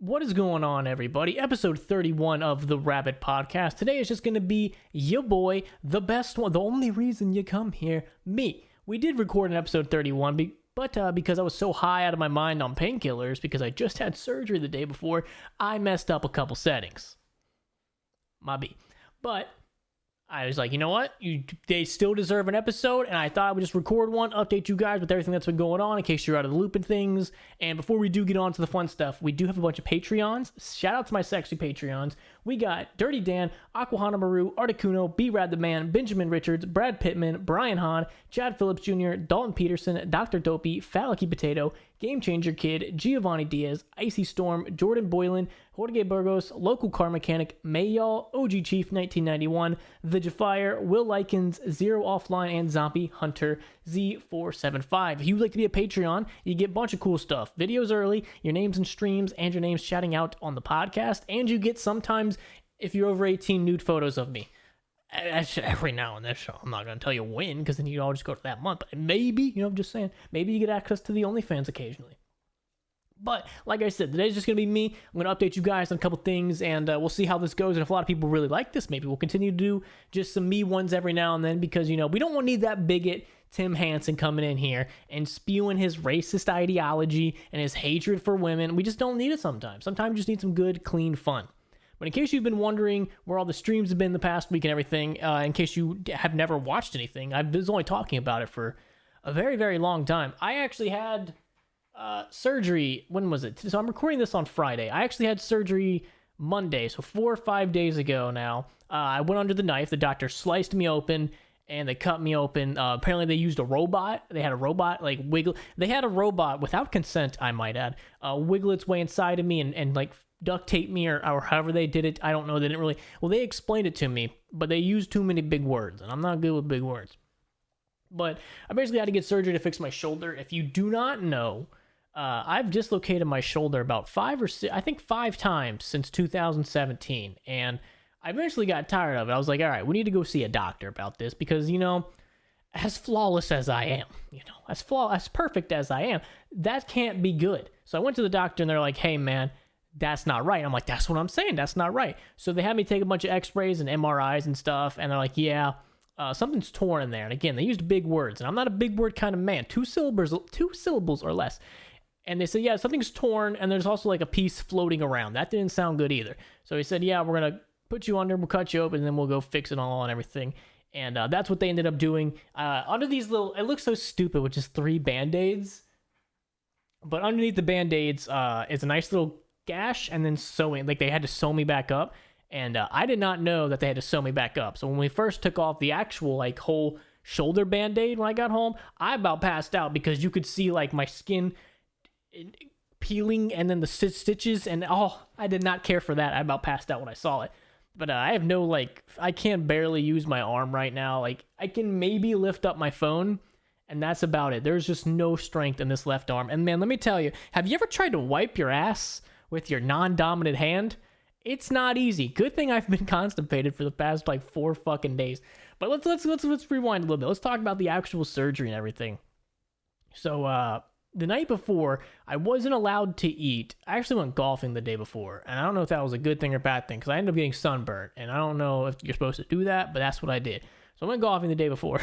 What is going on, everybody? Episode 31 of the Rabb1t podcast. Today is just going to be your boy, the best one, the only reason you come here, me. We did record an episode 31, but because I was so high out of my mind on painkillers, because I just had surgery the day before, I messed up a couple settings. My B. But I was like, you know what? They still deserve an episode, and I thought I would just record one, update you guys with everything that's been going on in case you're out of the loop and things. And before we do get on to the fun stuff, we do have a bunch of Patreons. Shout out to my sexy Patreons. We got Dirty Dan, Aquahana Maru, Articuno, B-Rad the Man, Benjamin Richards, Brad Pittman, Brian Hahn, Chad Phillips Jr., Dalton Peterson, Dr. Dopey, Falaky Potato, Game Changer Kid, Giovanni Diaz, Icy Storm, Jordan Boylan, Jorge Burgos, Local Car Mechanic, Mayall, OG Chief 1991, The Jafire, Will Likens, Zero Offline, and Zombie Hunter Z475. If you'd like to be a Patreon, you get a bunch of cool stuff. Videos early, your names in streams, and your names shouting out on the podcast, and you get sometimes, if you're over 18, nude photos of me. Every now and then, so I'm not going to tell you when, because then you all just go to that month. But maybe, I'm just saying, maybe you get access to the OnlyFans occasionally. But like I said, today's just going to be me. I'm going to update you guys on a couple things, and we'll see how this goes. And if a lot of people really like this, maybe we'll continue to do just some me ones every now and then, because, we don't need that bigot Tim Hansen coming in here and spewing his racist ideology and his hatred for women. We just don't need it sometimes. Sometimes you just need some good, clean fun. But in case you've been wondering where all the streams have been the past week and everything, in case you have never watched anything, I was only talking about it for a very, very long time. I actually had surgery. When was it? So I'm recording this on Friday. I actually had surgery Monday, so 4 or 5 days ago now. I went under the knife. The doctor sliced me open, and they cut me open. Apparently, they used a robot. They had a robot, wiggle. They had a robot, without consent, I might add, wiggle its way inside of me and duct tape me or however they did it. I don't know. They didn't really. Well, they explained it to me, but they used too many big words, and I'm not good with big words. But I basically had to get surgery to fix my shoulder. If you do not know, I've dislocated my shoulder about 5 times since 2017, and I eventually got tired of it. I was like, all right, we need to go see a doctor about this, because, as flawless as I am, as perfect as I am, that can't be good. So I went to the doctor, and they're like, hey, man, that's not right. I'm like, that's what I'm saying. That's not right. So they had me take a bunch of x-rays and MRIs and stuff, and they're like, yeah, something's torn in there. And again, they used big words, and I'm not a big word kind of man. Two syllables or less. And they said, yeah, something's torn, and there's also a piece floating around. That didn't sound good either. So he said, yeah, we're going to put you under, we'll cut you open, and then we'll go fix it all and everything. And that's what they ended up doing. Under these little, it looks so stupid with just 3 Band-Aids. But underneath the Band-Aids is a nice little gash, and then sewing. They had to sew me back up. And I did not know that they had to sew me back up. So when we first took off the actual whole shoulder Band-Aid when I got home, I about passed out, because you could see my skin peeling and then the stitches, and I did not care for that. I about passed out when I saw it. But I have no I can't barely use my arm right now. I can maybe lift up my phone, and that's about it. There's just no strength in this left arm. And man, let me tell you, have you ever tried to wipe your ass with your non-dominant hand? It's not easy. Good thing I've been constipated for the past 4 fucking days. But let's rewind a little bit. Let's talk about the actual surgery and everything. So the night before, I wasn't allowed to eat. I actually went golfing the day before, and I don't know if that was a good thing or bad thing, because I ended up getting sunburned, and I don't know if you're supposed to do that, but that's what I did. So I went golfing the day before,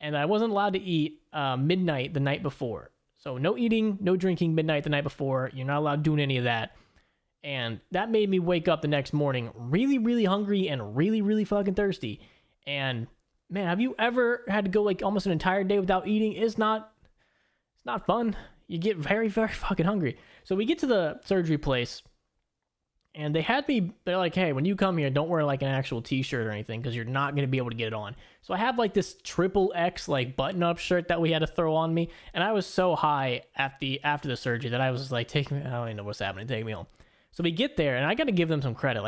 and I wasn't allowed to eat midnight the night before. So no eating, no drinking midnight the night before. You're not allowed doing any of that. And that made me wake up the next morning really, really hungry and really, really fucking thirsty. And man, have you ever had to go almost an entire day without eating? It's not fun. You get very, very fucking hungry. So we get to the surgery place, and they're like, hey, when you come here, don't wear an actual t-shirt or anything, because you're not going to be able to get it on. So I have this triple X button-up shirt that we had to throw on me, and I was so high after the surgery that I was just take me, I don't even know what's happening, take me home. So we get there, and I got to give them some credit.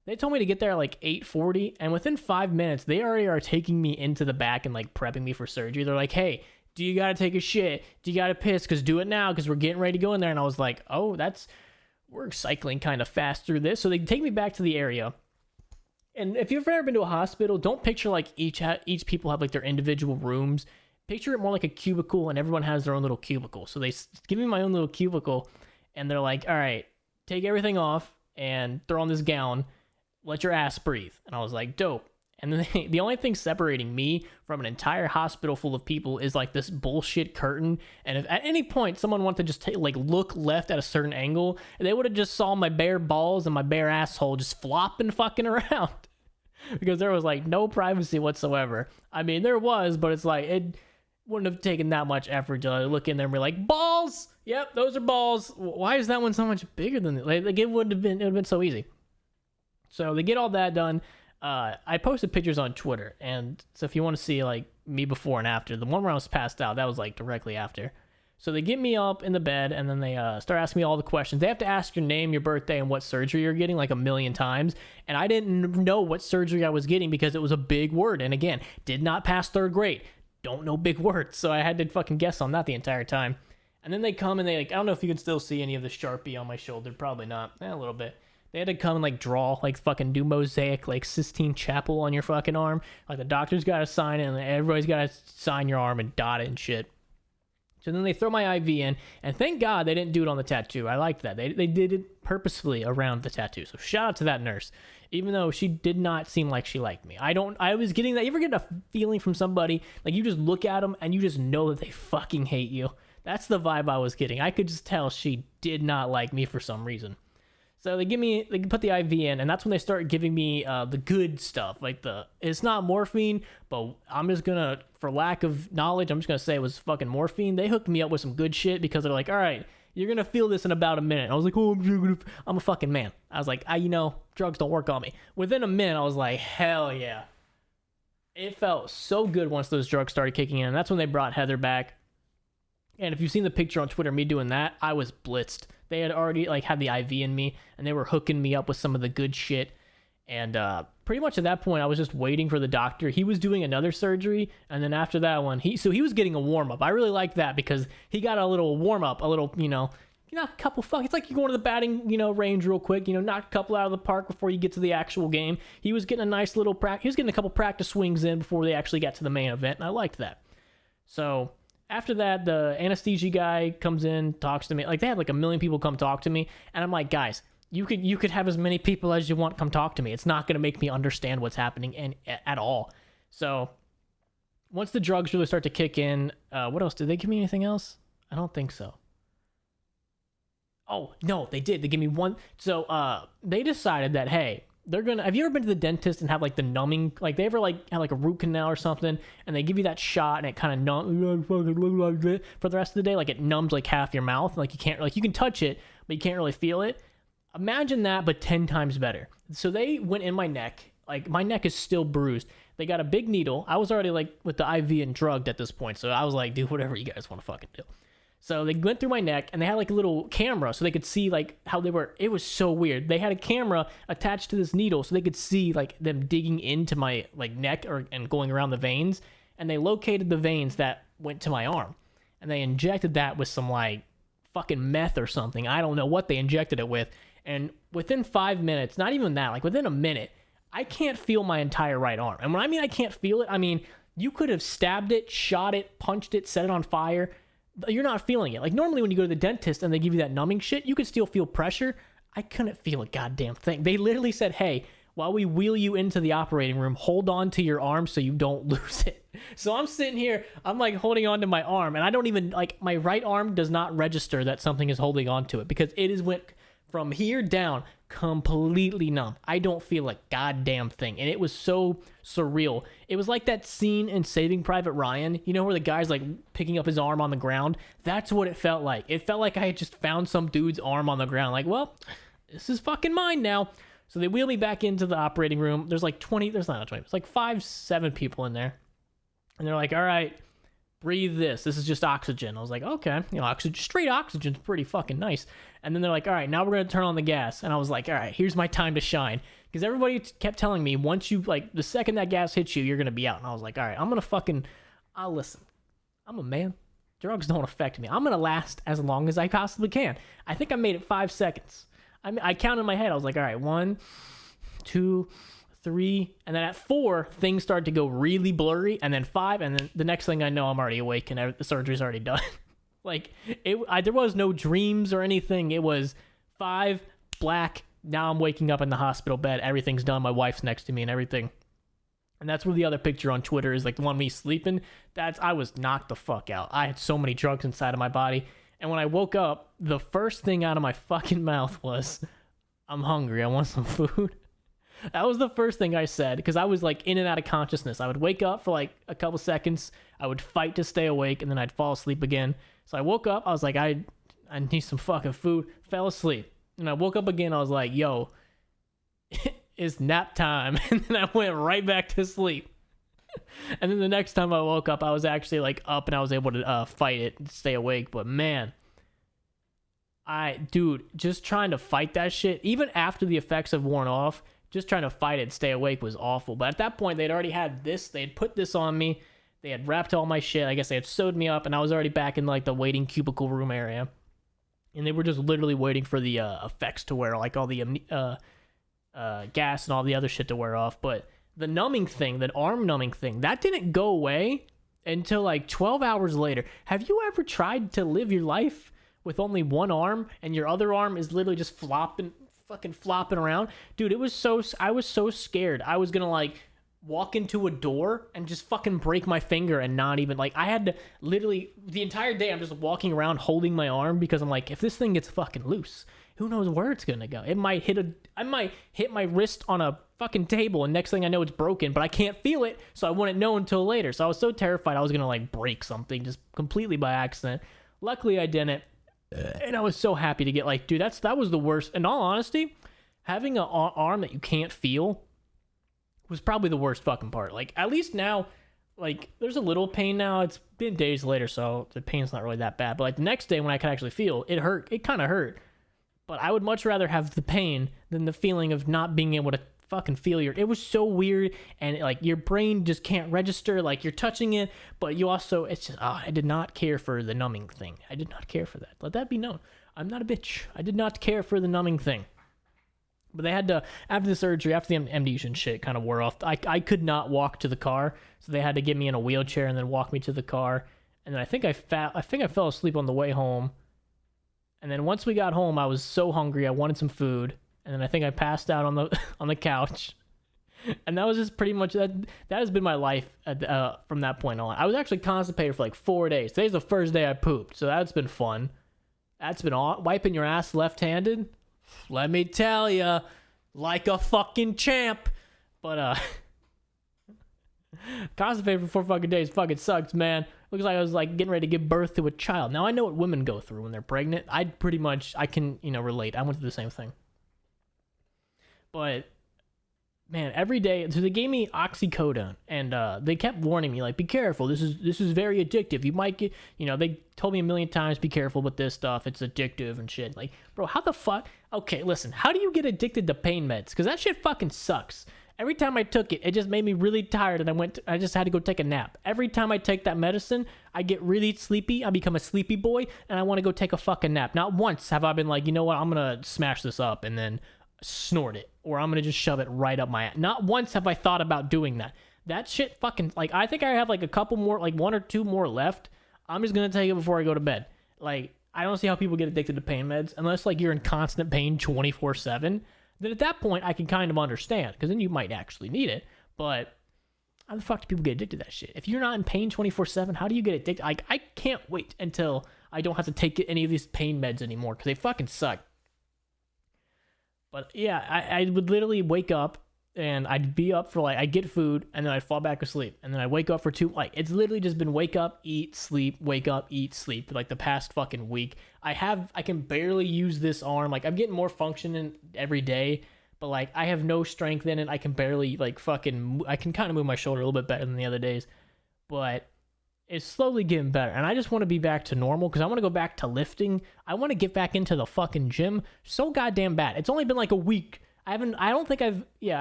They told me to get there at 8:40, and within 5 minutes, they already are taking me into the back and prepping me for surgery. They're like, hey, do you got to take a shit? Do you got to piss? Because do it now, because we're getting ready to go in there. And I was like, oh, we're cycling kind of fast through this. So they take me back to the area. And if you've ever been to a hospital, don't picture each people have their individual rooms. Picture it more like a cubicle, and everyone has their own little cubicle. So they give me my own little cubicle, and they're like, all right, take everything off and throw on this gown, let your ass breathe. And I was like, dope. And then the only thing separating me from an entire hospital full of people is like this bullshit curtain. And if at any point someone wanted to just look left at a certain angle, they would have just saw my bare balls and my bare asshole just flopping fucking around. Because there was like no privacy whatsoever. I mean, there was, but it's like it wouldn't have taken that much effort to look in there and be like, balls. Yep, those are balls. Why is that one so much bigger than it? Like it would have been so easy. So they get all that done. I posted pictures on Twitter, and so if you want to see like me before and after, the one where I was passed out, that was like directly after. So they get me up in the bed, and then they start asking me all the questions. They have to ask your name, your birthday, and what surgery you're getting like 1,000,000 times. And I didn't know what surgery I was getting because it was a big word. And again, did not pass 3rd grade. Don't know big words. So I had to fucking guess on that the entire time. And then they come and they like, I don't know if you can still see any of the Sharpie on my shoulder. Probably not. A little bit. They had to come and like draw, like fucking do mosaic, like Sistine Chapel on your fucking arm. Like the doctor's got to sign it and everybody's got to sign your arm and dot it and shit. So then they throw my IV in, and thank God they didn't do it on the tattoo. I liked that. They did it purposefully around the tattoo. So shout out to that nurse, even though she did not seem like she liked me. I was getting that. You ever get a feeling from somebody, like you just look at them and you just know that they fucking hate you? That's the vibe I was getting. I could just tell she did not like me for some reason. So they put the IV in, and that's when they start giving me the good stuff. Like it's not morphine, but I'm just gonna, for lack of knowledge, I'm just gonna say it was fucking morphine. They hooked me up with some good shit because they're like, all right, you're gonna feel this in about a minute. I was like, oh, I'm a fucking man. I was like, drugs don't work on me. Within a minute, I was like, hell yeah. It felt so good once those drugs started kicking in. And that's when they brought Heather back. And if you've seen the picture on Twitter, me doing that, I was blitzed. They had already had the IV in me, and they were hooking me up with some of the good shit. And pretty much at that point, I was just waiting for the doctor. He was doing another surgery, and then after that one, he was getting a warm up. I really liked that because he got a little warm up, a little, a couple it's like you're going to the batting, range real quick, knock a couple out of the park before you get to the actual game. He was getting a nice little he was getting a couple practice swings in before they actually got to the main event, and I liked that. So after that, the anesthesia guy comes in, talks to me. Like, they had like 1,000,000 people come talk to me. And I'm like, guys, you could have as many people as you want come talk to me. It's not going to make me understand what's happening at all. So once the drugs really start to kick in, what else? Did they give me anything else? I don't think so. Oh, no, they did. They gave me one. So they decided that, hey, have you ever been to the dentist and have like the numbing, like they ever had like a root canal or something, and they give you that shot and it kind of numbs for the rest of the day, like it numbs like half your mouth, like you can't, like you can touch it but you can't really feel it. Imagine that, but 10 times better. So they went in my neck, like my neck is still bruised. They got a big needle. I was already like with the IV and drugged at this point, so I was like, do whatever you guys want to fucking do. So they went through my neck, and they had like a little camera so they could see like how they were. It was so weird. They had a camera attached to this needle so they could see like them digging into my like neck and going around the veins. And they located the veins that went to my arm, and they injected that with some like fucking meth or something. I don't know what they injected it with. And within 5 minutes, not even that, like within a minute, I can't feel my entire right arm. And when I mean I can't feel it, I mean you could have stabbed it, shot it, punched it, set it on fire. You're not feeling it. Like normally when you go to the dentist and they give you that numbing shit, you can still feel pressure. I couldn't feel a goddamn thing. They literally said, hey, while we wheel you into the operating room, hold on to your arm so you don't lose it. So I'm sitting here, I'm like holding on to my arm, and I don't even, like, my right arm does not register that something is holding on to it because it is went from here down completely numb. I don't feel a goddamn thing. And it was so surreal. It was like that scene in Saving Private Ryan, where the guy's like picking up his arm on the ground. That's what it felt like. It felt like I had just found some dude's arm on the ground. Like, well, this is fucking mine now. So they wheel me back into the operating room. There's like 20, there's not 20, it's like 5, 7 people in there. And they're like, all right, breathe this. This is just oxygen. I was like, okay, oxygen, straight oxygen's pretty fucking nice. And then they're like, all right, now we're going to turn on the gas. And I was like, all right, here's my time to shine. Because everybody kept telling me, once you, like, the second that gas hits you, you're going to be out. And I was like, all right, I'm going to I'll listen. I'm a man. Drugs don't affect me. I'm going to last as long as I possibly can. I think I made it 5 seconds. I counted in my head. I was like, all right, 1, 2, 3. And then at 4, things started to go really blurry. And then 5. And then the next thing I know, I'm already awake and the surgery's already done. Like, there was no dreams or anything. It was 5, black. Now I'm waking up in the hospital bed. Everything's done. My wife's next to me and everything. And that's where the other picture on Twitter is, like the one of me sleeping. I was knocked the fuck out. I had so many drugs inside of my body. And when I woke up, the first thing out of my fucking mouth was, I'm hungry. I want some food. That was the first thing I said, because I was like in and out of consciousness. I would wake up for like a couple seconds. I would fight to stay awake, and then I'd fall asleep again. So I woke up. I was like, I need some fucking food. Fell asleep. And I woke up again. I was like, yo, it's nap time. And then I went right back to sleep. And then the next time I woke up, I was actually like up and I was able to fight it and stay awake. But man, dude, just trying to fight that shit, even after the effects have worn off, just trying to fight it and stay awake was awful. But at that point, they'd already had this. They had put this on me. They had wrapped all my shit. I guess they had sewed me up, and I was already back in like the waiting cubicle room area. And they were just literally waiting for the effects to wear, like all the gas and all the other shit to wear off. But the numbing thing, that arm numbing thing, that didn't go away until like 12 hours later. Have you ever tried to live your life with only one arm and your other arm is literally just fucking flopping around? Dude, I was so scared. I was gonna like walk into a door and just fucking break my finger and not even, like, I had to literally, the entire day I'm just walking around holding my arm because I'm like, if this thing gets fucking loose, who knows where it's gonna go? I might hit my wrist on a fucking table and next thing I know it's broken, but I can't feel it, so I wouldn't know until later. So I was so terrified I was gonna like break something just completely by accident. Luckily I didn't, and I was so happy to get, like, dude, that was the worst. In all honesty, having an arm that you can't feel was probably the worst fucking part. Like, at least now, like, there's a little pain now. It's been days later, so the pain's not really that bad. But like the next day when I could actually feel, it hurt. It kind of hurt. But I would much rather have the pain than the feeling of not being able to fucking feel it was so weird, and like your brain just can't register, like you're touching it, but you also, it's just, I did not care for the numbing thing. I did not care for that. Let that be known. I'm not a bitch. I did not care for the numbing thing. But they had to, after the surgery, after the amnesia and shit kind of wore off, I could not walk to the car, so they had to get me in a wheelchair and then walk me to the car. And then I think I fell asleep on the way home. And then once we got home, I was so hungry, I wanted some food. And then I think I passed out on the couch. And that was just pretty much that. That has been my life from that point on. I was actually constipated for like 4 days. Today's the first day I pooped, so that's been fun. That's been wiping your ass left-handed. Let me tell ya, like a fucking champ. But constipated for 4 fucking days fucking sucks, man. Looks like I was like getting ready to give birth to a child. Now I know what women go through when they're pregnant. I can relate. I went through the same thing. But man, every day, so they gave me oxycodone, and they kept warning me, like, be careful. This is very addictive. You might get, they told me a million times, be careful with this stuff. It's addictive and shit. Like, bro, how the fuck? Okay, listen, how do you get addicted to pain meds? Because that shit fucking sucks. Every time I took it, it just made me really tired, and I just had to go take a nap. Every time I take that medicine, I get really sleepy. I become a sleepy boy, and I want to go take a fucking nap. Not once have I been like, you know what, I'm going to smash this up and then snort it, or I'm gonna just shove it right up my ass. Not once have I thought about doing that. That shit fucking, like, I think I have like a couple more, like 1 or 2 more left. I'm just gonna take it before I go to bed. Like, I don't see how people get addicted to pain meds unless like you're in constant pain 24/7. Then at that point I can kind of understand, because then you might actually need it. But how the fuck do people get addicted to that shit? If you're not in pain 24/7, how do you get addicted? Like, I can't wait until I don't have to take any of these pain meds anymore, because they fucking suck. But yeah, I would literally wake up and I'd be up for like, I'd get food and then I'd fall back asleep. And then I'd wake up for 2, like, it's literally just been wake up, eat, sleep, wake up, eat, sleep for like the past fucking week. I can barely use this arm. Like, I'm getting more function in every day, but like, I have no strength in it. I can barely like I can kind of move my shoulder a little bit better than the other days, but it's slowly getting better, and I just want to be back to normal because I want to go back to lifting. I want to get back into the fucking gym so goddamn bad. It's only been like a week. I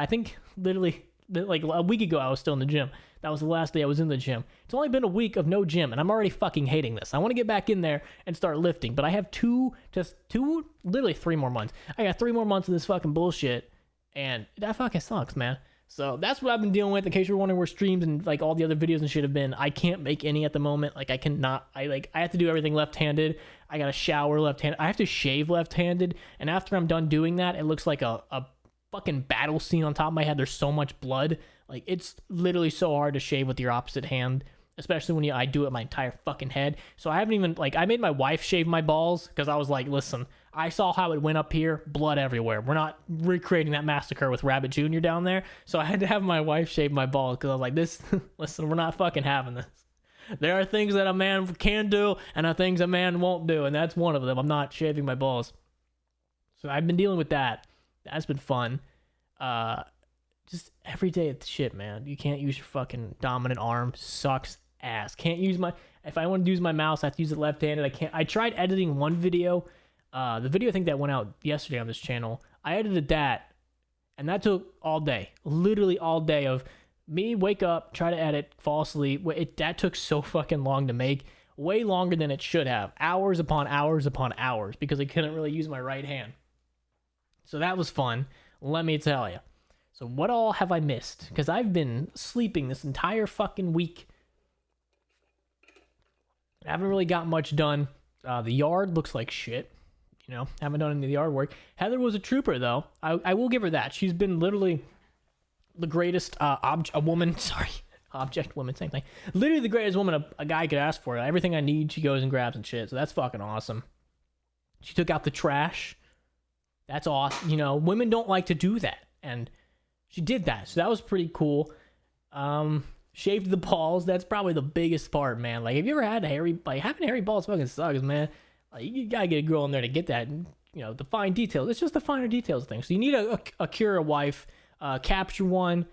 think literally like a week ago I was still in the gym. That was the last day I was in the gym. It's only been a week of no gym, and I'm already fucking hating this. I want to get back in there and start lifting, but I have literally 3 more months. I got 3 more months of this fucking bullshit, and that fucking sucks, man. So that's what I've been dealing with. In case you're wondering where streams and like all the other videos and shit have been, I can't make any at the moment. Like I have to do everything left-handed. I gotta shower left-handed. I have to shave left-handed. And after I'm done doing that, it looks like a fucking battle scene on top of my head. There's so much blood. Like it's literally so hard to shave with your opposite hand, especially when I do it my entire fucking head. So I haven't even, like, I made my wife shave my balls because I was like, listen, I saw how it went up here, blood everywhere. We're not recreating that massacre with Rabb1t Jr. down there. So I had to have my wife shave my balls because I was like, this, listen, we're not fucking having this. There are things that a man can do and there are things a man won't do, and that's one of them. I'm not shaving my balls. So I've been dealing with that. That's been fun. Just every day it's shit, man. You can't use your fucking dominant arm. Sucks ass. Can't use if I want to use my mouse, I have to use it left-handed. I tried editing one video. The video I think that went out yesterday on this channel. I edited that, and that took all day. Literally all day of me wake up, try to edit, fall asleep. That took so fucking long to make. Way longer than it should have. Hours upon hours upon hours because I couldn't really use my right hand. So that was fun. Let me tell you. So what all have I missed? Because I've been sleeping this entire fucking week. I haven't really got much done. The yard looks like shit. You know, haven't done any of the yard work. Heather was a trooper, though. I will give her that. She's been literally the greatest object woman, same thing. Literally the greatest woman a guy could ask for. Everything I need, she goes and grabs and shit. So that's fucking awesome. She took out the trash. That's awesome. You know, women don't like to do that. And she did that. So that was pretty cool. Shaved the balls. That's probably the biggest part, man. Like, have you ever had having hairy balls fucking sucks, man. Like, you gotta get a girl in there to get that, you know, the fine details. It's just the finer details thing. So you need a cure a wife, capture one,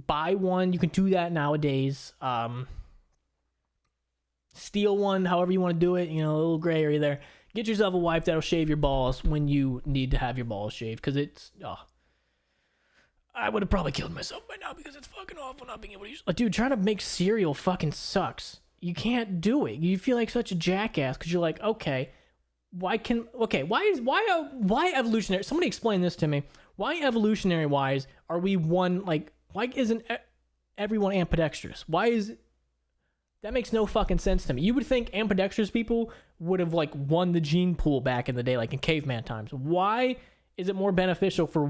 buy one. You can do that nowadays. Steal one, however you want to do it. You know, a little gray area there. Get yourself a wife that'll shave your balls when you need to have your balls shaved, because it's, I would have probably killed myself by now because it's fucking awful not being able to use. Dude, trying to make cereal fucking sucks. You can't do it. You feel like such a jackass because you're like, why evolutionary? Somebody explain this to me. Why evolutionary wise are we one, like, why isn't everyone ambidextrous? That makes no fucking sense to me. You would think ambidextrous people would have, like, won the gene pool back in the day, like in caveman times. Why is it more beneficial for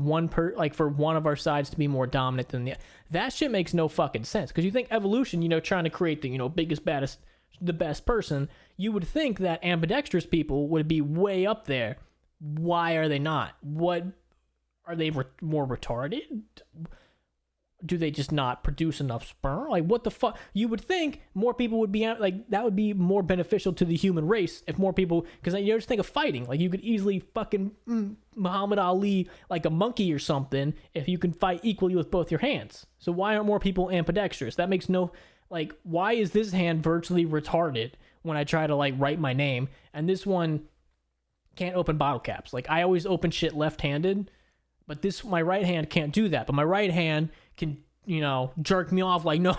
for one of our sides to be more dominant than the other? That shit makes no fucking sense. Because you think evolution, you know, trying to create the, you know, biggest, baddest, the best person, you would think that ambidextrous people would be way up there. Why are they not? What are they more retarded? Do they just not produce enough sperm? Like, what the fuck? You would think more people would be, like, that would be more beneficial to the human race if more people, because you just think of fighting. Like, you could easily fucking Muhammad Ali like a monkey or something if you can fight equally with both your hands. So why aren't more people ambidextrous? That makes no, like, why is this hand virtually retarded when I try to, like, write my name, and this one can't open bottle caps? Like, I always open shit left-handed, but my right hand can't do that. But my right hand can, you know, jerk me off like no.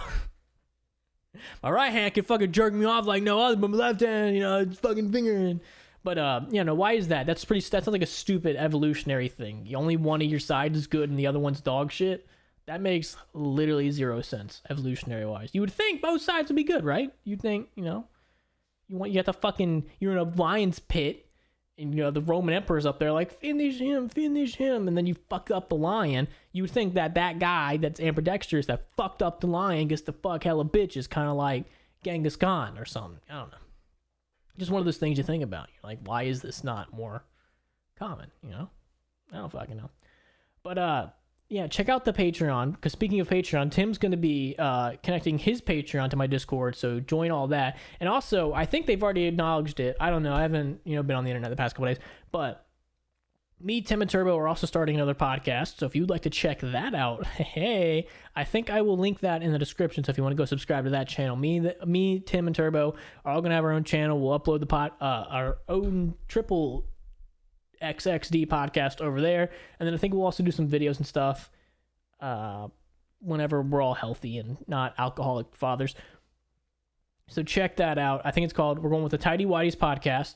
My right hand can fucking jerk me off like no other, but my left hand, you know, it's fucking fingering. But you know, why is that? That's like a stupid evolutionary thing. Only one of your sides is good and the other one's dog shit. That makes literally zero sense evolutionary wise. You would think both sides would be good, right? You'd think, you know, you have to fucking, you're in a lion's pit. And, you know, the Roman emperor's up there like, finish him, and then you fuck up the lion. You would think that guy that's ambidextrous that fucked up the lion gets to fuck hella bitches, kind of like Genghis Khan or something. I don't know. Just one of those things you think about. You're like, why is this not more common, you know? I don't fucking know. But, yeah, check out the Patreon, because speaking of Patreon, Tim's going to be connecting his Patreon to my Discord, so join all that. And also, I think they've already acknowledged it. I don't know. I haven't, you know, been on the internet the past couple days. But me, Tim, and Turbo are also starting another podcast, so if you'd like to check that out, hey, I think I will link that in the description, so if you want to go subscribe to that channel. Me, Tim, and Turbo are all going to have our own channel. We'll upload our own triple XXD podcast over there, and then I think we'll also do some videos and stuff whenever we're all healthy and not alcoholic fathers. So check that out. I think it's called, we're going with the Tighty Withies podcast.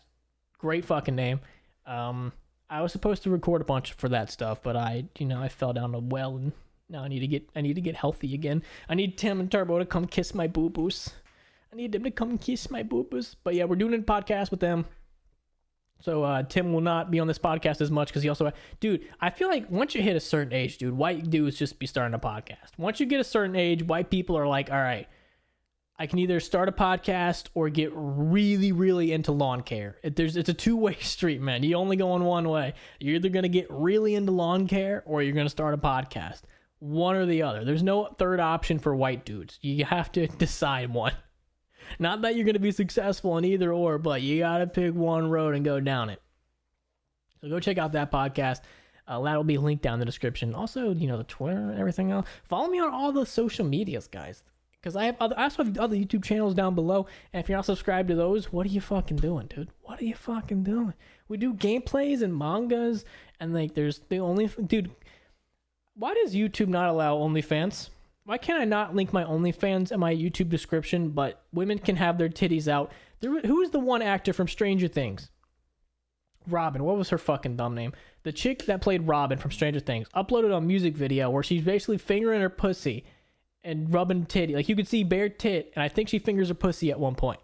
Great fucking name. I was supposed to record a bunch for that stuff, but I fell down a well and No, I need to get healthy again. I need Tim and Turbo to come kiss my boo-boos. I need them to come kiss my boo-boos. But yeah, we're doing a podcast with them. So Tim will not be on this podcast as much because he also... Dude, I feel like once you hit a certain age, dude, white dudes just be starting a podcast. Once you get a certain age, white people are like, all right, I can either start a podcast or get really, really into lawn care. It's a two-way street, man. You only go in one way. You're either going to get really into lawn care or you're going to start a podcast. One or the other. There's no third option for white dudes. You have to decide one. Not that you're going to be successful in either or, but you got to pick one road and go down it. So go check out that podcast. That will be linked down in the description. Also, the Twitter and everything else. Follow me on all the social medias, guys. Because I also have other YouTube channels down below. And if you're not subscribed to those, what are you fucking doing, dude? What are you fucking doing? We do gameplays and mangas. And there's the only... Dude, why does YouTube not allow OnlyFans? Why can't I not link my OnlyFans in my YouTube description, but women can have their titties out? Who's the one actor from Stranger Things? Robin. What was her fucking dumb name? The chick that played Robin from Stranger Things uploaded a music video where she's basically fingering her pussy and rubbing titty. Like, you could see bare tit, and I think she fingers her pussy at one point.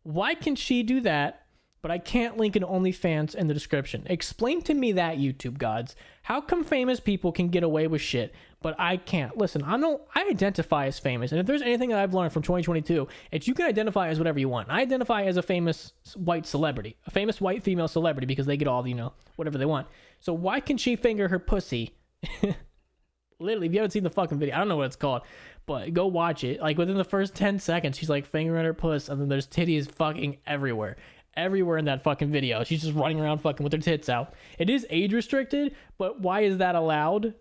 Why can she do that, but I can't link an OnlyFans in the description? Explain to me that, YouTube gods. How come famous people can get away with shit, but I can't? Listen, I identify as famous, and if there's anything that I've learned from 2022, it's you can identify as whatever you want. I identify as a famous white celebrity, a famous white female celebrity, because they get all, whatever they want. So why can she finger her pussy? Literally, if you haven't seen the fucking video, I don't know what it's called, but go watch it. Like, within the first 10 seconds, she's like fingering her puss, and then there's titties fucking everywhere in that fucking video. She's just running around fucking with her tits out. It is age restricted, but why is that allowed?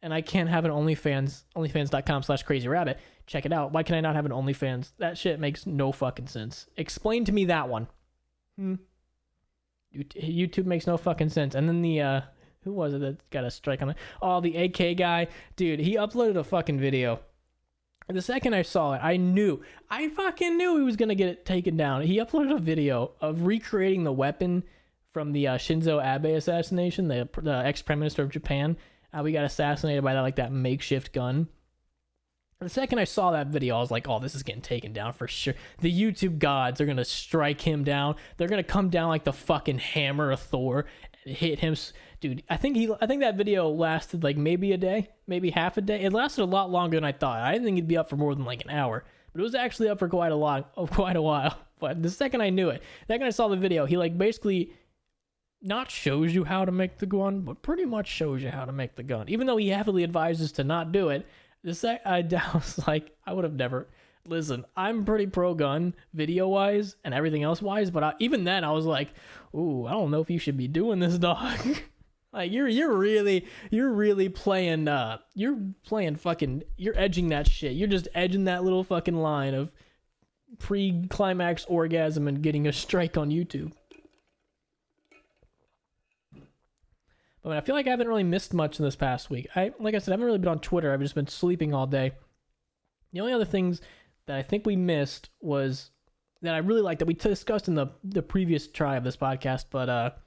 And I can't have an OnlyFans, onlyfans.com/crazyrabbit. Check it out. Why can I not have an OnlyFans? That shit makes no fucking sense. Explain to me that one. YouTube makes no fucking sense. And then the, who was it that got a strike on it? Oh, the AK guy. Dude, he uploaded a fucking video. The second I saw it, I fucking knew he was going to get it taken down. He uploaded a video of recreating the weapon from the Shinzo Abe assassination, the ex-prime minister of Japan. We got assassinated by that makeshift gun. The second I saw that video, I was like, oh, this is getting taken down for sure. The YouTube gods are going to strike him down. They're going to come down like the fucking hammer of Thor and hit him. Dude, I think that video lasted maybe a day, maybe half a day. It lasted a lot longer than I thought. I didn't think it'd be up for more than an hour, but it was actually up for quite a while. But the second I knew it, the second I saw the video, he basically not shows you how to make the gun, but pretty much shows you how to make the gun. Even though he heavily advises to not do it, I was like, I would have never... Listen, I'm pretty pro-gun, video-wise and everything else-wise, but even then, I was like, ooh, I don't know if you should be doing this, dog. You're really playing, you're edging that shit. You're just edging that little fucking line of pre-climax orgasm and getting a strike on YouTube. But I feel like I haven't really missed much in this past week. Like I said, I haven't really been on Twitter. I've just been sleeping all day. The only other things that I think we missed was that I really liked that we discussed in the previous try of this podcast, but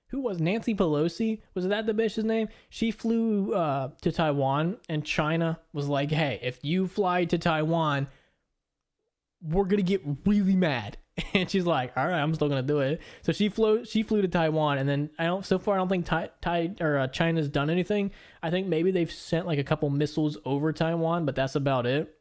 who was Nancy Pelosi? Was that the bitch's name? She flew to Taiwan, and China was like, hey, if you fly to Taiwan, we're going to get really mad. And she's like, all right, I'm still going to do it. So she flew to Taiwan, and then I don't think China's done anything. I think maybe they've sent a couple missiles over Taiwan, but that's about it.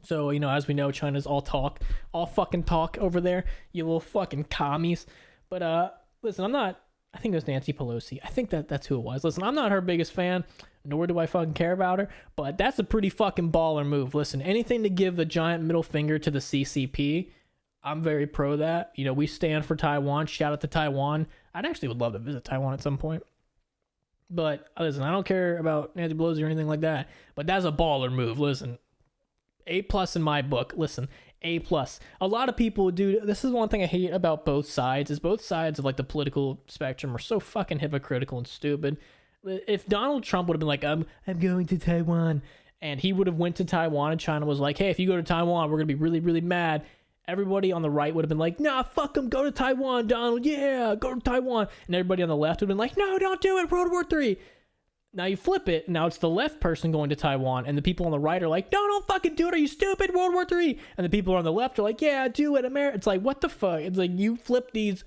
So, as we know, China's all fucking talk over there, you little fucking commies. But listen, I think it was Nancy Pelosi. I think that's who it was. Listen, I'm not her biggest fan, nor do I fucking care about her, but that's a pretty fucking baller move. Listen, anything to give the giant middle finger to the CCP, I'm very pro that. We stand for Taiwan. Shout out to Taiwan. I'd actually would love to visit Taiwan at some point. But listen, I don't care about Nancy Pelosi or anything like that, but that's a baller move. Listen, A+ in my book. Listen, A+. A lot of people, dude, this is one thing I hate about both sides, is both sides of the political spectrum are so fucking hypocritical and stupid. If Donald Trump would have been like, I'm going to Taiwan, and he would have went to Taiwan, and China was like, hey, if you go to Taiwan, we're going to be really, really mad. Everybody on the right would have been like, nah, fuck him, go to Taiwan, Donald, yeah, go to Taiwan. And everybody on the left would have been like, no, don't do it, World War III. Now you flip it, now it's the left person going to Taiwan, and the people on the right are like, no, don't fucking do it, are you stupid, World War III? And the people on the left are like, yeah, do it, America. It's like, what the fuck? It's like, you flip these.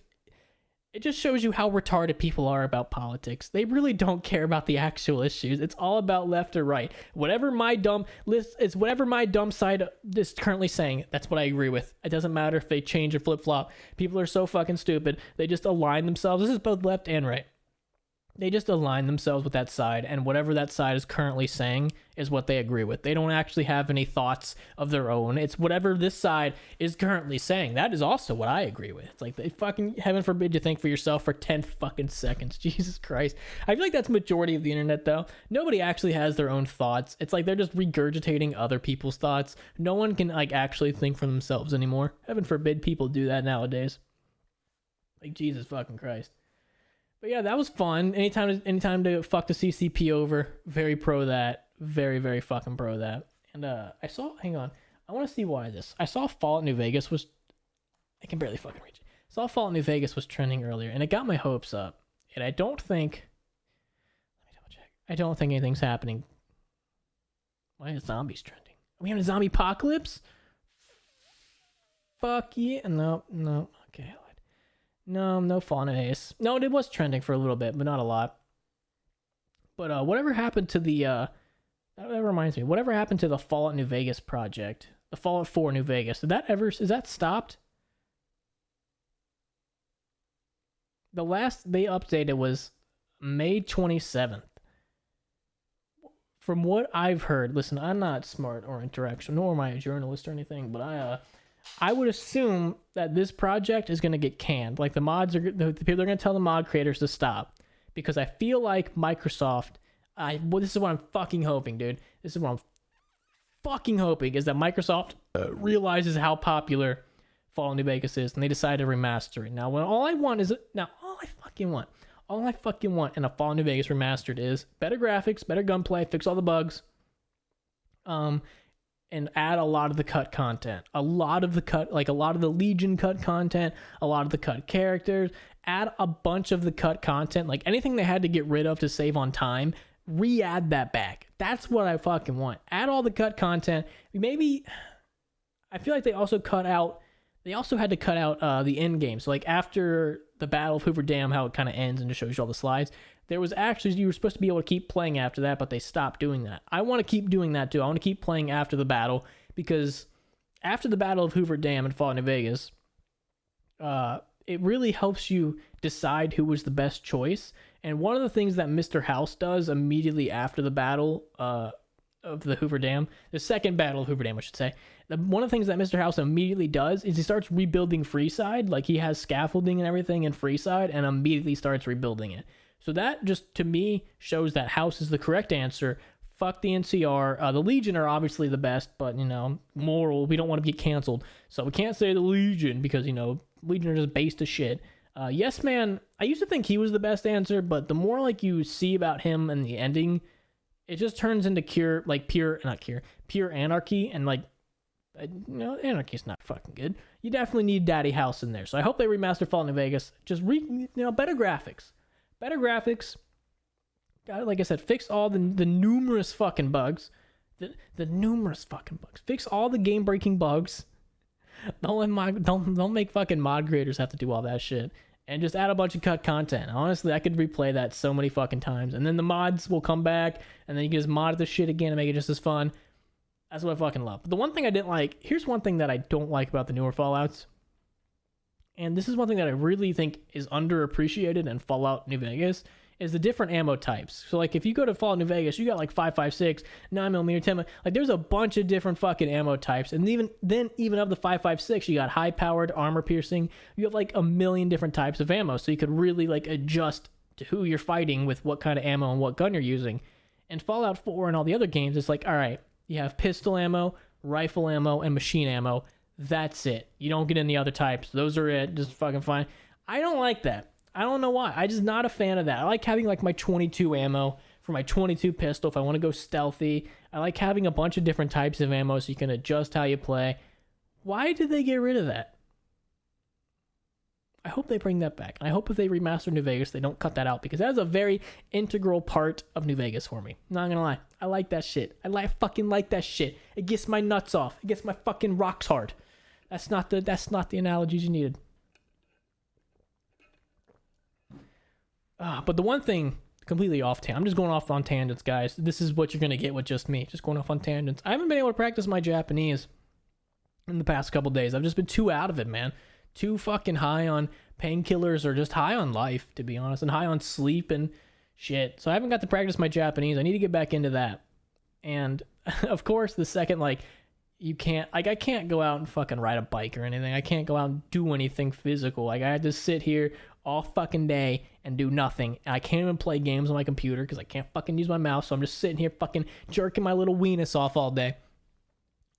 It just shows you how retarded people are about politics. They really don't care about the actual issues. It's all about left or right. Whatever my dumb list is, whatever my dumb side is currently saying, that's what I agree with. It doesn't matter if they change or flip-flop. People are so fucking stupid. They just align themselves. This is both left and right. They just align themselves with that side, and whatever that side is currently saying is what they agree with. They don't actually have any thoughts of their own. It's whatever this side is currently saying. That is also what I agree with. It's like, they fucking, heaven forbid you think for yourself for 10 fucking seconds. Jesus Christ. I feel like that's majority of the internet, though. Nobody actually has their own thoughts. It's like they're just regurgitating other people's thoughts. No one can, like, actually think for themselves anymore. Heaven forbid people do that nowadays. Like, Jesus fucking Christ. But yeah, that was fun. Anytime to fuck the CCP over, very pro that. Very, very fucking pro that. And I saw, hang on, I want to see why this. I saw Fallout New Vegas was, I can barely fucking reach it. Saw Fallout New Vegas was trending earlier, and it got my hopes up. And I don't think, let me double check. I don't think anything's happening. Why is zombies trending? Are we having a zombie apocalypse? Fuck yeah. No, okay. No Fallout New Vegas. No, it was trending for a little bit, but not a lot. But whatever happened to the that reminds me, whatever happened to the Fallout New Vegas project, the Fallout 4 New Vegas, is that stopped? The last they updated was May 27th. From what I've heard, listen, I'm not smart or intellectual, nor am I a journalist or anything, but I would assume that this project is going to get canned. Like, the people are going to tell the mod creators to stop, because I feel like Microsoft, this is what I'm fucking hoping, dude. This is what I'm fucking hoping, is that Microsoft realizes how popular Fallout New Vegas is, and they decide to remaster it. Now, all I fucking want in a Fallout New Vegas remastered is better graphics, better gunplay, fix all the bugs, and add a lot of the cut content. A lot of the Legion cut content, a lot of the cut characters. Add a bunch of the cut content, like anything they had to get rid of to save on time, re-add that back. That's what I fucking want. Add all the cut content. Maybe, I feel like they also had to cut out the end game. So, like, after the Battle of Hoover Dam, how it kind of ends and just shows you all the slides, you were supposed to be able to keep playing after that, but they stopped doing that. I want to keep doing that too. I want to keep playing after the battle, because after the Battle of Hoover Dam and Fallout New Vegas, it really helps you decide who was the best choice. And one of the things that Mr. House does immediately after the battle of the Hoover Dam, the second Battle of Hoover Dam, I should say, one of the things that Mr. House immediately does is he starts rebuilding Freeside. Like, he has scaffolding and everything in Freeside, and immediately starts rebuilding it. So that just, to me, shows that House is the correct answer. Fuck the NCR. The Legion are obviously the best, but, moral, we don't want to get canceled. So we can't say the Legion, because, Legion are just based to shit. Yes Man, I used to think he was the best answer, but the more, like, you see about him and the ending, it just turns into pure anarchy, and, like, anarchy's not fucking good. You definitely need Daddy House in there. So I hope they remaster Fallout New Vegas. Just better graphics. Better graphics. Like I said, fix all the numerous fucking bugs. The numerous fucking bugs. Fix all the game-breaking bugs. Don't make fucking mod creators have to do all that shit. And just add a bunch of cut content. Honestly, I could replay that so many fucking times. And then the mods will come back, and then you can just mod the shit again and make it just as fun. That's what I fucking love. But the one thing I didn't like, here's one thing that I don't like about the newer Fallouts. And this is one thing that I really think is underappreciated in Fallout New Vegas, is the different ammo types. So, like, if you go to Fallout New Vegas, you got like 5.56, 9mm, 10mm. Like, there's a bunch of different fucking ammo types. And even of the 5.56, you got high-powered, armor-piercing. You have like a million different types of ammo. So you could really, like, adjust to who you're fighting with what kind of ammo and what gun you're using. And Fallout 4 and all the other games, it's like, all right, you have pistol ammo, rifle ammo, and machine ammo. That's it. You don't get any other types. Those are it. Just fucking fine. I don't like that. I don't know why. I'm just not a fan of that. I like having, like, my 22 ammo for my 22 pistol if I want to go stealthy. I like having a bunch of different types of ammo so you can adjust how you play. Why did they get rid of that? I hope they bring that back. And I hope if they remaster New Vegas, they don't cut that out, because that is a very integral part of New Vegas for me. Not gonna lie. I like that shit. Fucking like that shit. It gets my nuts off. It gets my fucking rocks hard. That's not the analogies you needed. But the one thing, completely off tangent. I'm just going off on tangents, guys. This is what you're gonna get with just me. Just going off on tangents. I haven't been able to practice my Japanese in the past couple days. I've just been too out of it, man. Too fucking high on painkillers, or just high on life, to be honest, and high on sleep and shit. So I haven't got to practice my Japanese. I need to get back into that. And of course, the second, like, you can't, like, I can't go out and fucking ride a bike or anything. I can't go out and do anything physical. Like, I had to sit here all fucking day and do nothing. And I can't even play games on my computer because I can't fucking use my mouse. So I'm just sitting here fucking jerking my little weenus off all day.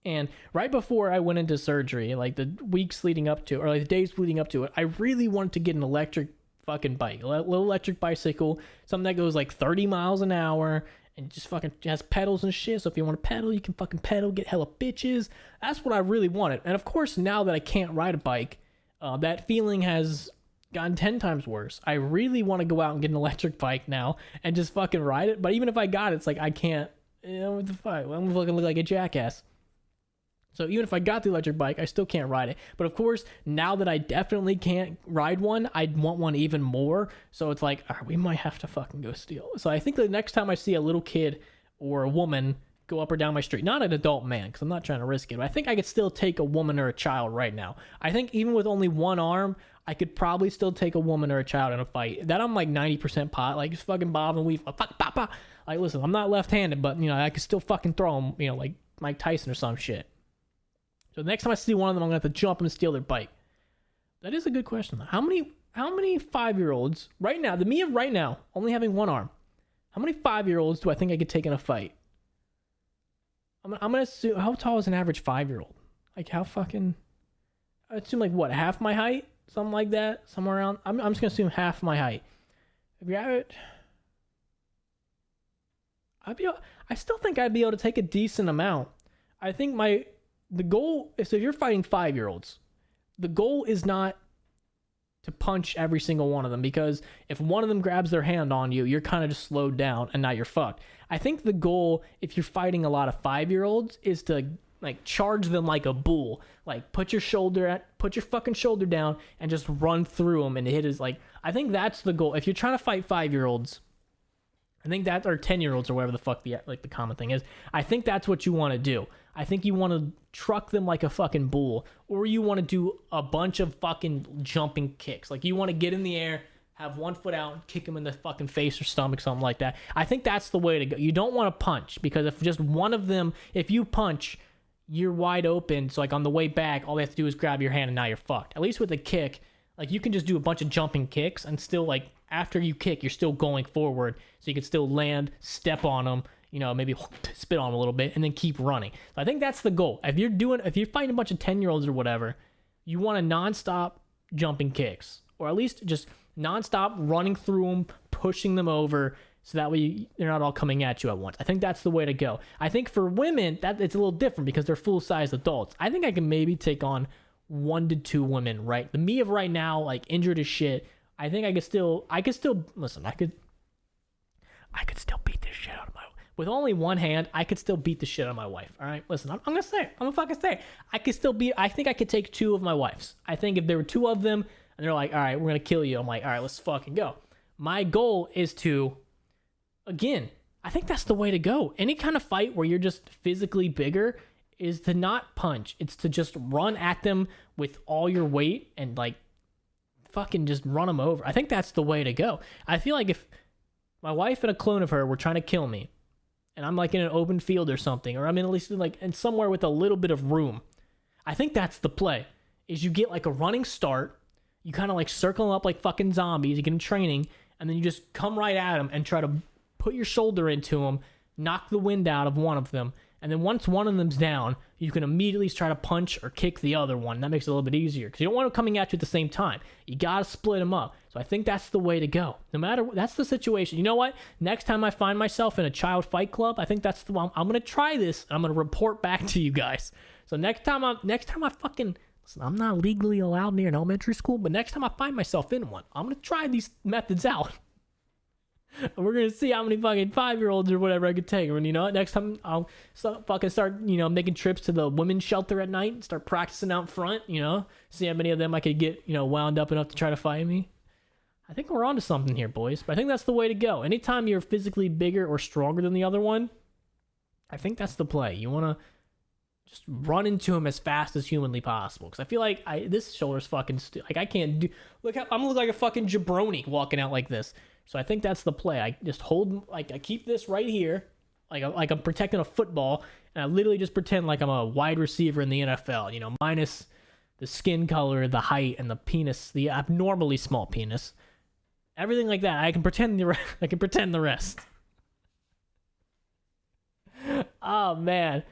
And right before I went into surgery, like the weeks leading up to, or like the days leading up to it, I really wanted to get an electric fucking bike, a little electric bicycle, something that goes like 30 miles an hour and just fucking has pedals and shit. So if you want to pedal, you can fucking pedal, get hella bitches. That's what I really wanted. And of course, now that I can't ride a bike, that feeling has gotten 10 times worse. I really want to go out and get an electric bike now and just fucking ride it. But even if I got it, it's like I can't, what the fuck? I'm fucking look like a jackass. So even if I got the electric bike, I still can't ride it. But of course, now that I definitely can't ride one, I'd want one even more. So it's like, all right, we might have to fucking go steal. So I think the next time I see a little kid or a woman go up or down my street, not an adult man, because I'm not trying to risk it, but I think I could still take a woman or a child right now. I think even with only one arm, I could probably still take a woman or a child in a fight. That I'm like 90% pot, like just fucking bob and weave. Like, listen, I'm not left-handed, but, you know, I could still fucking throw them, you know, like Mike Tyson or some shit. So the next time I see one of them, I'm gonna have to jump and steal their bike. That is a good question. How many 5-year-olds right now, the me of right now, only having one arm, how many 5-year-olds do I think I could take in a fight? I'm gonna assume, how tall is an average 5-year-old? Like, how fucking, I assume like what, half my height, something like that, somewhere around. I'm just gonna assume half my height. If you have it, I still think I'd be able to take a decent amount. I think the goal is, so if you're fighting 5-year-olds, the goal is not to punch every single one of them, because if one of them grabs their hand on you, you're kind of just slowed down and now you're fucked. I think the goal, if you're fighting a lot of 5-year-olds, is to like charge them like a bull. Like put your fucking shoulder down and just run through them and hit his, like, I think that's the goal. If you're trying to fight 5-year-olds, I think that, or 10-year-olds or whatever the fuck the common thing is, I think that's what you want to do. I think you want to truck them like a fucking bull, or you want to do a bunch of fucking jumping kicks. Like you want to get in the air, have one foot out, and kick them in the fucking face or stomach, something like that. I think that's the way to go. You don't want to punch, because if just one of them, if you punch, you're wide open. So like on the way back, all they have to do is grab your hand and now you're fucked. At least with a kick, like you can just do a bunch of jumping kicks and still, like, after you kick, you're still going forward, so you can still land, step on them, you know, maybe spit on them a little bit, and then keep running. So I think that's the goal. If you're fighting a bunch of 10-year-olds or whatever, you want to nonstop jumping kicks, or at least just nonstop running through them, pushing them over, so that way they're not all coming at you at once. I think that's the way to go. I think for women, that it's a little different because they're full-sized adults. I think I can maybe take on 1 to 2 women, right? The me of right now, like injured as shit, I think I could still listen, I could still beat this shit out of with only one hand, I could still beat the shit out of my wife. All right, listen, I'm gonna say it. I'm gonna fucking say it. I think I could take 2 of my wives. I think if there were 2 of them and they're like, all right, we're gonna kill you, I'm like, all right, let's fucking go. My goal is to, again, I think that's the way to go. Any kind of fight where you're just physically bigger is to not punch. It's to just run at them with all your weight and like fucking just run them over. I think that's the way to go. I feel like if my wife and a clone of her were trying to kill me, and I'm like in an open field or something, or I'm in at least like in somewhere with a little bit of room, I think that's the play. Is you get like a running start, you kind of like circle them up like fucking zombies, you get them training, and then you just come right at them and try to put your shoulder into them, knock the wind out of one of them, and then once one of them's down, you can immediately try to punch or kick the other one. That makes it a little bit easier, because you don't want them coming at you at the same time. You gotta split them up. So I think that's the way to go. No matter, that's the situation. You know what? Next time I find myself in a child fight club, I think that's the one. I'm gonna try this, and I'm gonna report back to you guys. So next time I fucking Listen, I'm not legally allowed near an elementary school, but next time I find myself in one, I'm going to try these methods out. And we're going to see how many fucking 5-year-olds or whatever I could take. And, next time I'll start, making trips to the women's shelter at night, start practicing out front, see how many of them I could get, wound up enough to try to fight me. I think we're onto something here, boys. But I think that's the way to go. Anytime you're physically bigger or stronger than the other one, I think that's the play. You want to just run into him as fast as humanly possible. Because I feel like this shoulder's fucking... I can't do... Look, I'm going to look like a fucking jabroni walking out like this. So I think that's the play. I just hold... I keep this right here. Like I'm protecting a football. And I literally just pretend like I'm a wide receiver in the NFL. Minus the skin color, the height, and the penis. The abnormally small penis. Everything like that. I can pretend the rest. Oh, man.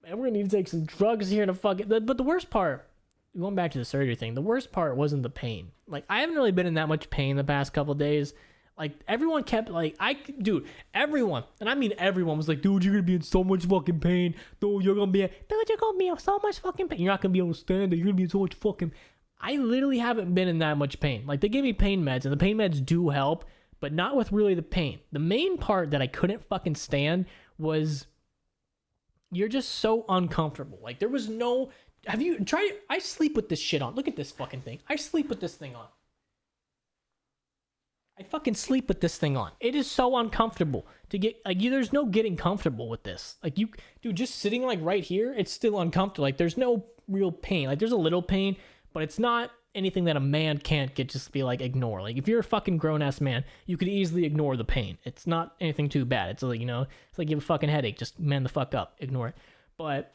Man, we're gonna need to take some drugs here to fucking... But the worst part, going back to the surgery thing, the worst part wasn't the pain. Like, I haven't really been in that much pain the past couple days. Like, everyone kept, dude, everyone, and I mean everyone, was like, dude, you're gonna be in so much fucking pain. Dude, you're gonna be in so much fucking pain. You're not gonna be able to stand it. You're gonna be in so much fucking... I literally haven't been in that much pain. Like, they gave me pain meds, and the pain meds do help, but not with really the pain. The main part that I couldn't fucking stand was... You're just so uncomfortable. Like, there was no... Have you tried... I sleep with this shit on. Look at this fucking thing. I sleep with this thing on. I fucking sleep with this thing on. It is so uncomfortable to get... Like, there's no getting comfortable with this. Like, dude, just sitting, like, right here, it's still uncomfortable. Like, there's no real pain. Like, there's a little pain, but it's not anything that a man can't just be, like, ignore. Like, if you're a fucking grown-ass man, you could easily ignore the pain. It's not anything too bad. It's like, it's like you have a fucking headache. Just man the fuck up. Ignore it. But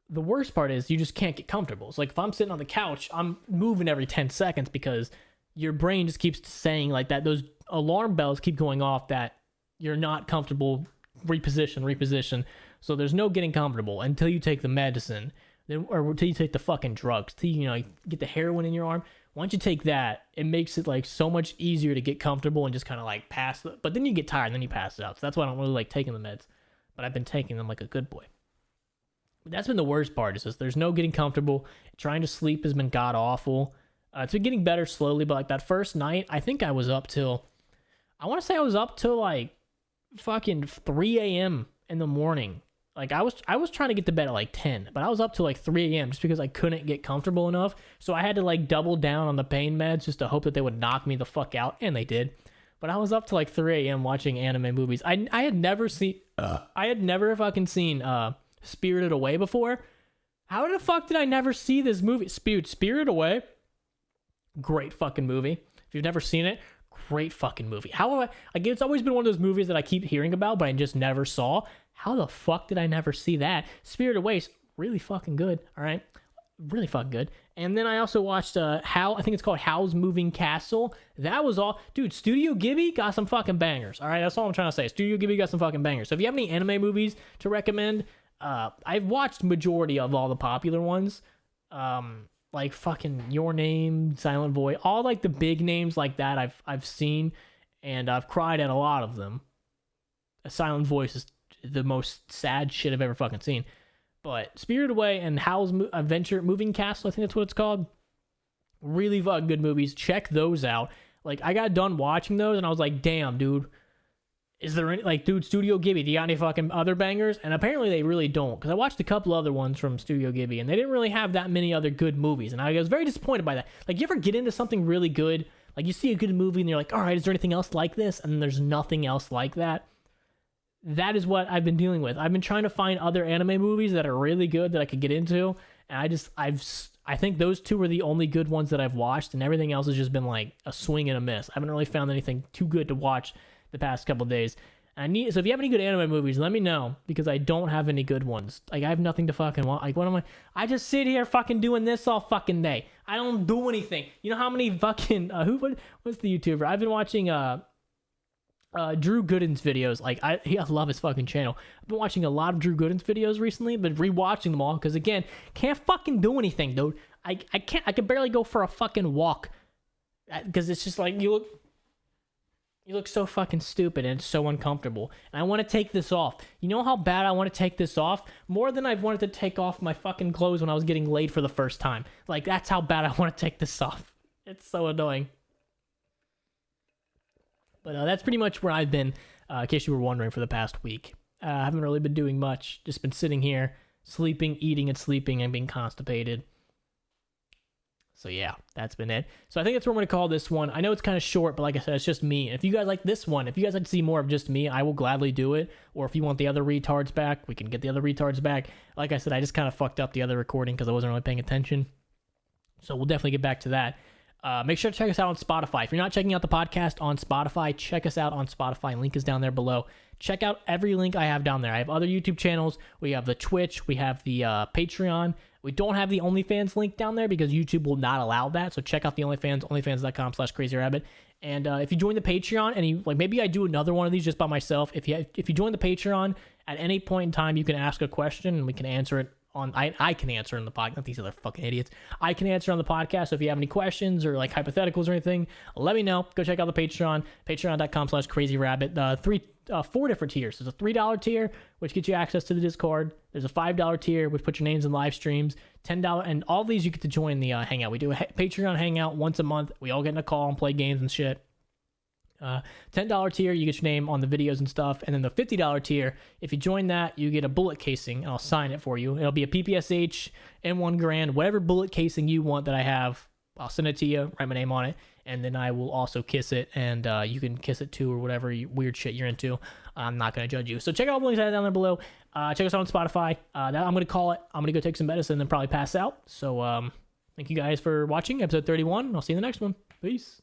the worst part is you just can't get comfortable. It's like if I'm sitting on the couch, I'm moving every 10 seconds because your brain just keeps saying like that. Those alarm bells keep going off that you're not comfortable. Reposition. So there's no getting comfortable until you take the medicine. Or until you take the fucking drugs, till you get the heroin in your arm. Once you take that, it makes it like so much easier to get comfortable and just kind of like pass. But then you get tired and then you pass it out. So that's why I don't really like taking the meds. But I've been taking them like a good boy. But that's been the worst part. Is just there's no getting comfortable. Trying to sleep has been god awful. It's been getting better slowly. But like that first night, I think I was up till... I want to say I was up till like fucking 3 a.m. in the morning. Like, I was trying to get to bed at, like, 10, but I was up to, like, 3 a.m. just because I couldn't get comfortable enough. So I had to, like, double down on the pain meds just to hope that they would knock me the fuck out, and they did. But I was up to, like, 3 a.m. watching anime movies. I had never fucking seen Spirited Away before. How the fuck did I never see this movie? Spirited Away, great fucking movie. If you've never seen it, great fucking movie. It's always been one of those movies that I keep hearing about, but I just never saw. How the fuck did I never see that? Spirited Away is really fucking good, all right? Really fucking good. And then I also watched I think it's called Howl's Moving Castle. That was all... Dude, Studio Ghibli got some fucking bangers, all right? That's all I'm trying to say. Studio Ghibli got some fucking bangers. So if you have any anime movies to recommend, I've watched majority of all the popular ones. Like fucking Your Name, Silent Void, all like the big names like that I've seen, and I've cried at a lot of them. A Silent Voice is the most sad shit I've ever fucking seen. But Spirited Away and Howl's Moving Castle, I think that's what it's called. Really fucking good movies. Check those out. Like, I got done watching those and I was like, damn, dude. Is there any, like, dude, Studio Ghibli, do you got any fucking other bangers? And apparently they really don't. Because I watched a couple other ones from Studio Ghibli and they didn't really have that many other good movies. And I was very disappointed by that. Like, you ever get into something really good? Like, you see a good movie and you're like, all right, is there anything else like this? And then there's nothing else like that. That is what I've been dealing with. I've been trying to find other anime movies that are really good that I could get into, and I think those two are the only good ones that I've watched, and everything else has just been like a swing and a miss. I haven't really found anything too good to watch the past couple of days. So if you have any good anime movies, let me know, because I don't have any good ones. Like, I have nothing to fucking watch. Like, what am I just sit here fucking doing this all fucking day. I don't do anything. You know how many fucking what's the YouTuber? I've been watching Drew Gooden's videos. Like, I love his fucking channel. I've been watching a lot of Drew Gooden's videos recently, but rewatching them all because, again, can't fucking do anything, dude. I can barely go for a fucking walk because it's just like, you look, You look so fucking stupid and it's so uncomfortable. And I want to take this off. You know how bad I want to take this off? More than I've wanted to take off my fucking clothes when I was getting laid for the first time. Like, that's how bad I want to take this off. It's so annoying. But that's pretty much where I've been, in case you were wondering, for the past week. I haven't really been doing much. Just been sitting here, sleeping, eating, and sleeping, and being constipated. So yeah, that's been it. So I think that's what I'm going to call this one. I know it's kind of short, but like I said, it's just me. And if you guys like this one, if you guys like to see more of just me, I will gladly do it. Or if you want the other retards back, we can get the other retards back. Like I said, I just kind of fucked up the other recording because I wasn't really paying attention. So we'll definitely get back to that. Make sure to check us out on Spotify. If you're not checking out the podcast on Spotify, check us out on Spotify. Link is down there below. Check out every link I have down there. I have other YouTube channels. We have the Twitch. We have the Patreon. We don't have the OnlyFans link down there because YouTube will not allow that. So check out the OnlyFans, onlyfans.com/crazyrabbit. And if you join the Patreon, and you, like, maybe I do another one of these just by myself. If you join the Patreon, at any point in time, you can ask a question and we can answer it. I can answer in the podcast. Not these other fucking idiots. I can answer on the podcast. So if you have any questions or like hypotheticals or anything, let me know. Go check out the Patreon, patreon.com/crazyrabbit. 4 different tiers. There's a $3 tier, which gets you access to the Discord. There's a $5 tier, which puts your names in live streams. $10, and all these you get to join the Hangout. We do a Patreon Hangout once a month. We all get in a call and play games and shit. $10 tier, you get your name on the videos and stuff. And then the $50 tier, if you join that, you get a bullet casing, and I'll sign it for you. It'll be a PPSH M1 Grand, whatever bullet casing you want that I have. I'll send it to you, write my name on it, and then I will also kiss it, and you can kiss it too, or whatever weird shit you're into. I'm not going to judge you. So check out all the links I have down there below. Check us out on Spotify. That I'm going to call it. I'm going to go take some medicine and then probably pass out. So thank you guys for watching episode 31. I'll see you in the next one. Peace.